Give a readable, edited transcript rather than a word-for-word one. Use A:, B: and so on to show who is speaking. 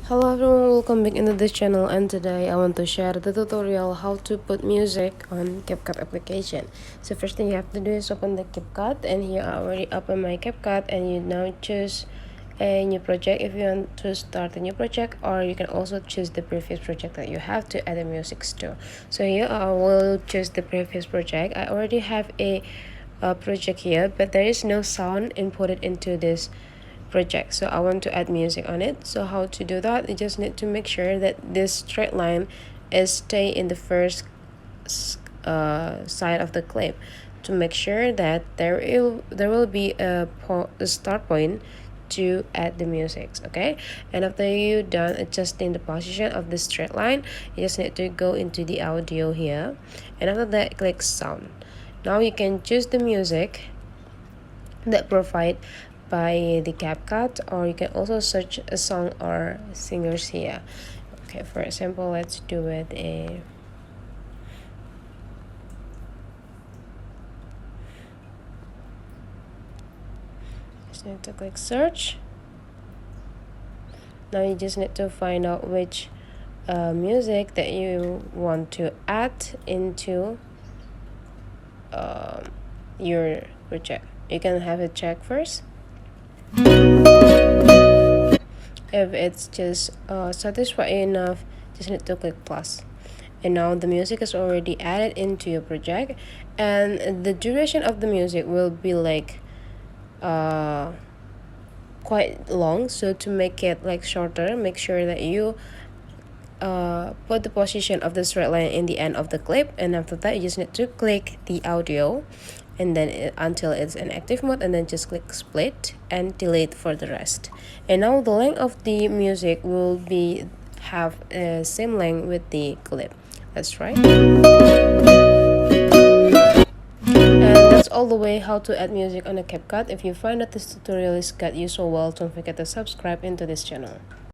A: Hello everyone, welcome back into this channel, and today I want to share the tutorial how to put music on Capcut application. So first thing you have to do is open the Capcut, and here I already open my Capcut, and you now choose a new project if you want to start a new project, or you can also choose the previous project that you have to add the music to. So here I will choose the previous project. I already have a project here, but there is no sound inputted into this project, so I want to add music on it. So how to do that? You just need to make sure that this straight line is stay in the first side of the clip, to make sure that there will be a start point to add the music. Okay, and after you done adjusting the position of the straight line, you just need to go into the audio here, and after that click sound. Now you can choose the music that provide by the Capcut, or you can also search a song or singers here. Okay, for example, let's do it a just need to click search. Now you just need to find out which music that you want to add into your project. You can have a check first. If it's just satisfied enough, just need to click plus. And now the music is already added into your project, and the duration of the music will be like quite long. So to make it like shorter, make sure that you put the position of the straight line in the end of the clip, and after that you just need to click the audio, and then until it's in active mode, and then just click split and delete for the rest. And now the length of the music will be have a same length with the clip. That's right. And that's all the way how to add music on a CapCut. If you find that this tutorial is got you so well, don't forget to subscribe into this channel.